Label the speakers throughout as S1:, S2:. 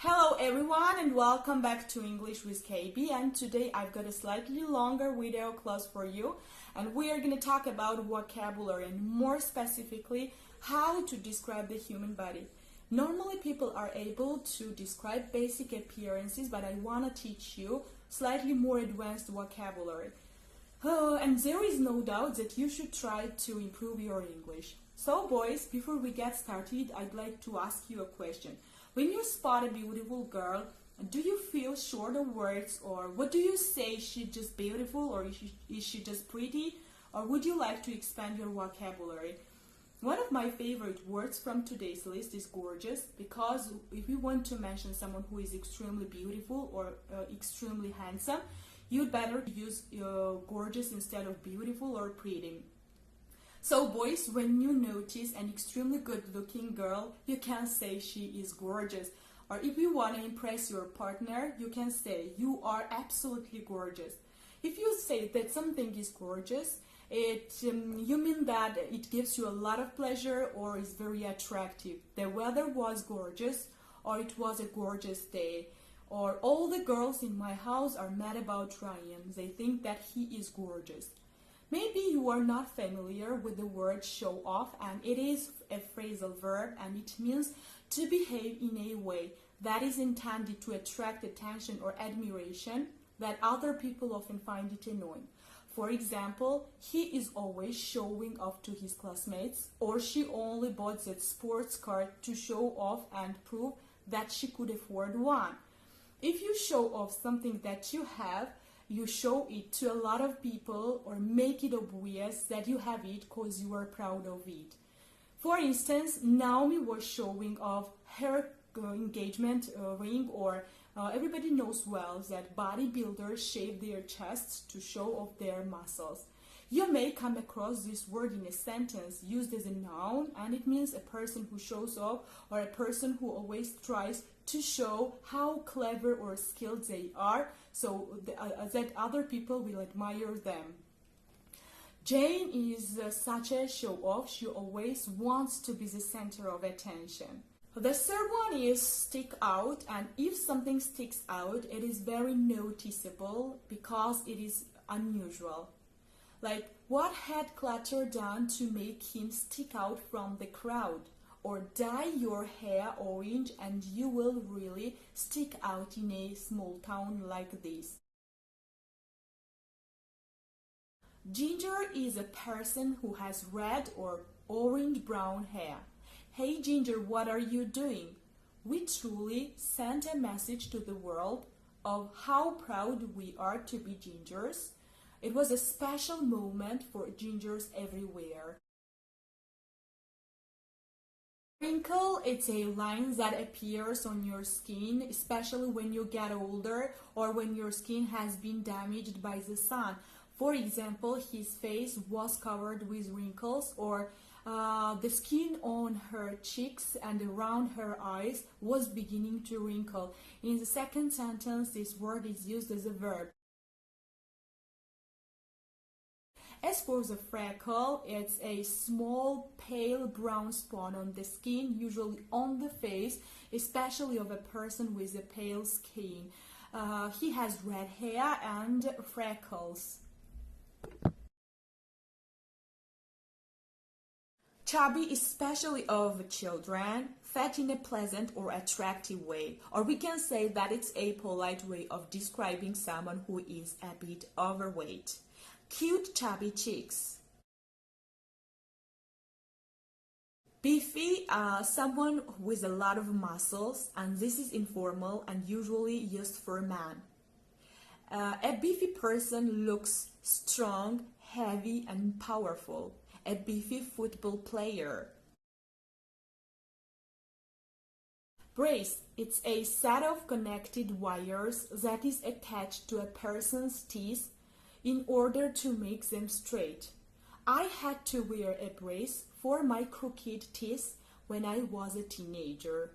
S1: Hello everyone and welcome back to English with KB, and today I've got a slightly longer video class for you, and we are going to talk about vocabulary and more specifically how to describe the human body. Normally people are able to describe basic appearances, but I want to teach you slightly more advanced vocabulary. And there is no doubt that you should try to improve your English. So boys, before we get started, I'd like to ask you a question. When you spot a beautiful girl, do you feel short of words, or what do you say? Is she just beautiful, or is she just pretty, or would you like to expand your vocabulary? One of my favorite words from today's list is gorgeous, because if you want to mention someone who is extremely beautiful or extremely handsome, you'd better use gorgeous instead of beautiful or pretty. So boys, when you notice an extremely good looking girl, you can say she is gorgeous. Or if you want to impress your partner, you can say you are absolutely gorgeous. If you say that something is gorgeous, you mean that it gives you a lot of pleasure or is very attractive. The weather was gorgeous, or it was a gorgeous day. Or all the girls in my house are mad about Ryan. They think that he is gorgeous. Maybe you are not familiar with the word show off, and it is a phrasal verb, and it means to behave in a way that is intended to attract attention or admiration that other people often find it annoying. For example, he is always showing off to his classmates, or she only bought that sports car to show off and prove that she could afford one. If you show off something that you have, you show it to a lot of people or make it obvious that you have it because you are proud of it. For instance, Naomi was showing off her engagement ring, or everybody knows well that bodybuilders shave their chests to show off their muscles. You may come across this word in a sentence used as a noun, and it means a person who shows off or a person who always tries to show how clever or skilled they are, so that other people will admire them. Jane is such a show-off. She always wants to be the center of attention. The third one is stick out, and if something sticks out, it is very noticeable because it is unusual. Like, what had Clutter done to make him stick out from the crowd? Or dye your hair orange and you will really stick out in a small town like this. Ginger is a person who has red or orange-brown hair. Hey Ginger, what are you doing? We truly sent a message to the world of how proud we are to be gingers. It was a special moment for gingers everywhere. Wrinkle, it's a line that appears on your skin, especially when you get older or when your skin has been damaged by the sun. For example, his face was covered with wrinkles, or the skin on her cheeks and around her eyes was beginning to wrinkle. In the second sentence, this word is used as a verb. As for the freckle, it's a small pale brown spot on the skin, usually on the face, especially of a person with a pale skin. He has red hair and freckles. Chubby, especially of children, fat in a pleasant or attractive way, or we can say that it's a polite way of describing someone who is a bit overweight. Cute chubby cheeks. Beefy, someone with a lot of muscles, and this is informal and usually used for men. A beefy person looks strong, heavy, and powerful. A beefy football player. Brace, it's a set of connected wires that is attached to a person's teeth in order to make them straight. I had to wear a brace for my crooked teeth when I was a teenager.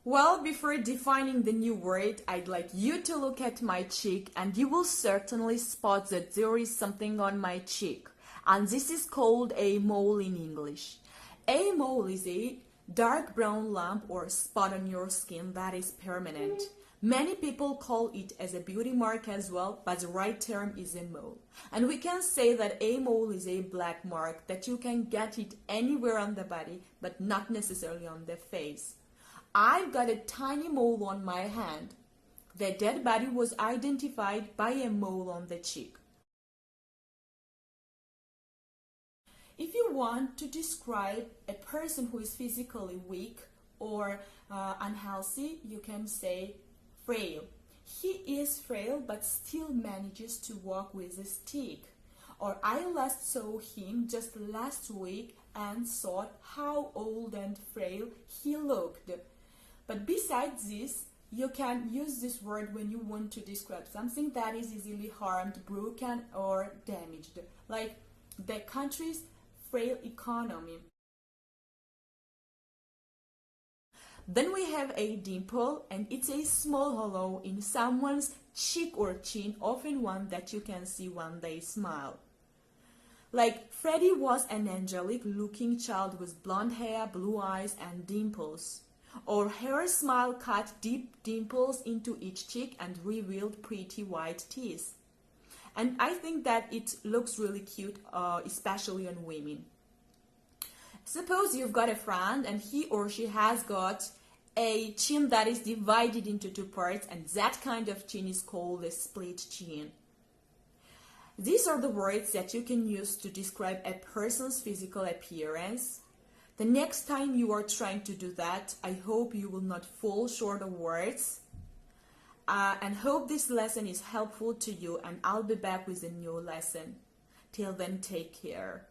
S1: Well, before defining the new word, I'd like you to look at my cheek, and you will certainly spot that there is something on my cheek. And this is called a mole in English. A mole is a dark brown lump or spot on your skin that is permanent. Many people call it as a beauty mark as well, but the right term is a mole. And we can say that a mole is a black mark that you can get it anywhere on the body, but not necessarily on the face. I've got a tiny mole on my hand. The dead body was identified by a mole on the cheek. If you want to describe a person who is physically weak or unhealthy, you can say frail. He is frail but still manages to walk with a stick. Or I last saw him just last week and thought how old and frail he looked. But besides this, you can use this word when you want to describe something that is easily harmed, broken, or damaged, like the country's frail economy. Then we have a dimple, and it's a small hollow in someone's cheek or chin, often one that you can see when they smile. Like Freddie was an angelic looking child with blonde hair, blue eyes, and dimples. Or her smile cut deep dimples into each cheek and revealed pretty white teeth. And I think that it looks really cute, especially on women. Suppose you've got a friend and he or she has got a chin that is divided into two parts, and that kind of chin is called a split chin. These are the words that you can use to describe a person's physical appearance. The next time you are trying to do that, I hope you will not fall short of words. And hope this lesson is helpful to you, and I'll be back with a new lesson. Till then, take care.